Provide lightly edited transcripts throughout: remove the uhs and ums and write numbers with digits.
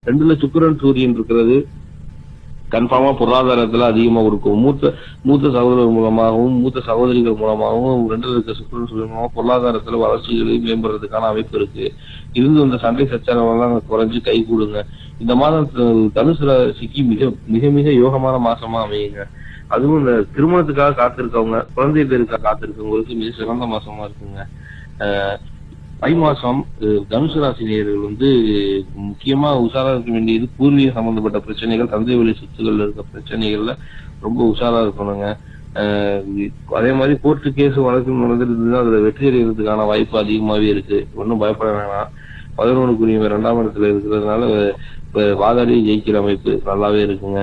2ல சுக்கிரன் சூரியன் இருக்கிறது கன்ஃபார்மா பொருளாதாரத்துல அதிகமா கொடுக்கும். மூத்த சகோதரர் மூலமாகவும் மூத்த சகோதரிகள் மூலமாகவும் 2ல இருக்க சுக்கிரன் சூரியன் மூலமா பொருளாதாரத்துல வளர்ச்சிகளை மேம்படுறதுக்கான அமைப்பு இருக்கு. இருந்து அந்த சண்டை சச்சரவெல்லாம் குறைஞ்சு கை கூடுங்க. இந்த மாதம் தனுசு ராசிக்கு மிக மிக மிக யோகமான மாசமா அமையுங்க. அதுவும் இந்த திருமணத்துக்காக காத்திருக்கவங்க, குழந்தை பேருக்காக காத்திருக்கவங்களுக்கு மிக சிறந்த மாசமா இருக்குங்க. தை மாசம் தனுசு ராசி நேயர்கள் முக்கியமா உஷாரா இருக்க வேண்டியது பூர்வீக சம்பந்தப்பட்ட பிரச்சனைகள், தந்தை வழி சொத்துக்கள்ல இருக்க பிரச்சனைகள்ல ரொம்ப உஷாரா இருக்கணுங்க. அதே மாதிரி கோர்ட்டு கேஸ் வழக்கு நடந்துருந்ததுன்னா அதுல வெற்றி அடைகிறதுக்கான வாய்ப்பு அதிகமாவே இருக்கு. ஒன்றும் பயப்பட வேணாம். 11க்குரிய 2ஆம் இடத்துல இருக்கிறதுனால வாதாடி ஜெயிக்கிற அமைப்பு நல்லாவே இருக்குங்க.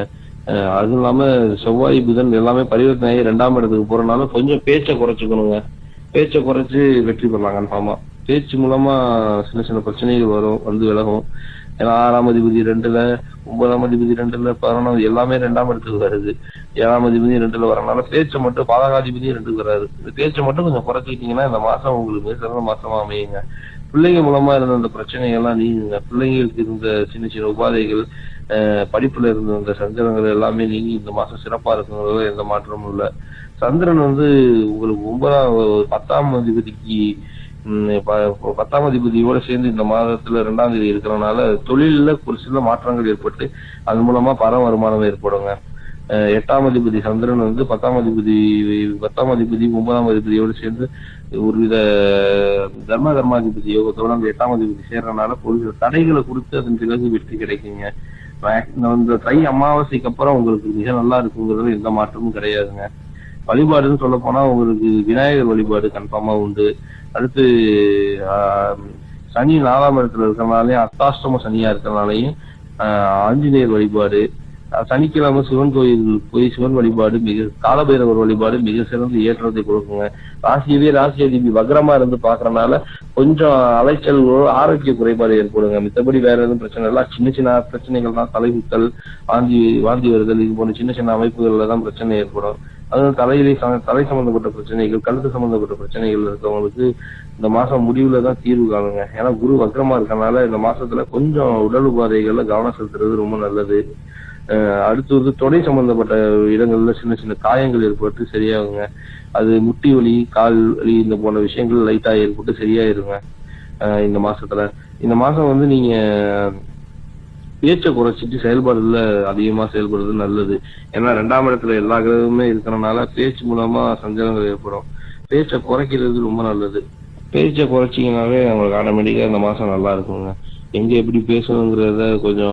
அதுவும் இல்லாம செவ்வாய் புதன் எல்லாமே பரிவர்த்தனை 2ஆம் இடத்துக்கு போறதுனால கொஞ்சம் பேச்சை குறைச்சுக்கணுங்க. பேச்சை குறைச்சு வெற்றி பெறலாம் கன்ஃபார்மா. பேச்சு மூலமா சின்ன சின்ன பிரச்சனைகள் வரும், விலகும். ஏன்னா 6ஆம் அதிபதி 2ல, 9ஆம் அதிபதி 2ல, 11 எல்லாமே 2ஆம் இடத்துக்கு வருது. 7ஆம் அதிபதி 2ல வரனால பேச்சை மட்டும், பாதகாதிபதி 2க்கு வராது. இந்த பேச்சை மட்டும் கொஞ்சம் குறைச்சிக்கிட்டீங்கன்னா இந்த மாசம் உங்களுக்கு சிறந்த மாசமா அமையுங்க. பிள்ளைங்க மூலமா இருந்த அந்த பிரச்சனைகள்லாம் நீங்குங்க. பிள்ளைங்களுக்கு இருந்த சின்ன சின்ன உபாதைகள், படிப்புல இருந்த அந்த சஞ்சலங்கள் எல்லாமே நீங்கி இந்த மாசம் சிறப்பா இருக்குங்கிறதுல எந்த மாற்றமும் இல்லை. சந்திரன் உங்களுக்கு 10ஆம் அதிபதிக்கு 10ஆம் அதிபதியோட சேர்ந்து இந்த மாதத்துல 2ஆம் தேதி இருக்கிறதுனால தொழில ஒரு சில மாற்றங்கள் ஏற்பட்டு அது மூலமா பண வருமானம் ஏற்படுங்க. 8ஆம் அதிபதி சந்திரன் 10ஆம் அதிபதி 9ஆம் அதிபதியோடு சேர்ந்து ஒருவித தர்மாதிபதி யோகத்தோட அந்த 8ஆம் அதிபதி சேர்றதுனால ஒரு சில தடைகளை கொடுத்து அதன் பிறகு வெற்றி கிடைக்குங்க. இந்த தை அமாவாசைக்கு அப்புறம் உங்களுக்கு மிக நல்லா இருக்குங்கிறது எந்த மாற்றமும் கிடையாதுங்க. வழிபாடுன்னு சொல்ல போனா உங்களுக்கு விநாயகர் வழிபாடு கன்ஃபார்மா உண்டு. அடுத்து சனி 4ஆம் இடத்துல இருக்கிறனாலையும், அஷ்டாஷ்டம சனியா இருக்கிறனாலையும் ஆஞ்சநேயர் வழிபாடு, சனிக்கிழமை சிவன் கோயில் போய் சிவன் வழிபாடு, காலபைரவர் வழிபாடு மிக சிறந்த ஏற்றத்தை கொடுக்குங்க. ராசி அதிபதி வக்ரமா இருந்து பாக்குறதுனால கொஞ்சம் அலைச்சல், ஆரோக்கிய குறைபாடு ஏற்படுங்க. மித்தபடி வேற எதுவும் பிரச்சனை இல்லை. சின்ன சின்ன பிரச்சனைகள் தான், தலைகுத்தல், வாந்தி வருதல், இது போன்ற சின்ன சின்ன அமைப்புகள்ல தான் பிரச்சனை ஏற்படும். அதுவும் தலை சம்பந்தப்பட்ட பிரச்சனைகள், கழுத்து சம்பந்தப்பட்ட பிரச்சனைகள் இருக்கவங்களுக்கு இந்த மாசம் முடிவுல தான் தீர்வு காணுங்க. ஏன்னா குரு வக்ரமா இருக்கனால இந்த மாசத்துல கொஞ்சம் உடல் உபாதைகள்ல கவனம் செலுத்துறது ரொம்ப நல்லது. அடுத்து தொடை சம்பந்தப்பட்ட இடங்கள்ல சின்ன சின்ன காயங்கள் ஏற்பட்டு சரியாகுங்க. அது முட்டி வலி, கால் வலி இந்த போன்ற விஷயங்கள் லைட்டா ஏற்பட்டு சரியாயிருங்க. இந்த மாசத்துல இந்த மாசம் நீங்க பேச்சை குறைச்சிட்டு செயல்பாடுல அதிகமா செயல்படுறது நல்லது. ஏன்னா 2ஆம் இடத்துல எல்லா கிரகமுமே இருக்கிறனால பேச்சு மூலமா சஞ்சலங்கள் ஏற்படும். பேச்சை குறைக்கிறது ரொம்ப நல்லது. பேச்சை குறைச்சிங்கனாவே அவங்களுக்கு ஆட்டோமேட்டிக்கா இந்த மாசம் நல்லா இருக்குங்க. எங்க எப்படி பேசணுங்கிறத கொஞ்சம்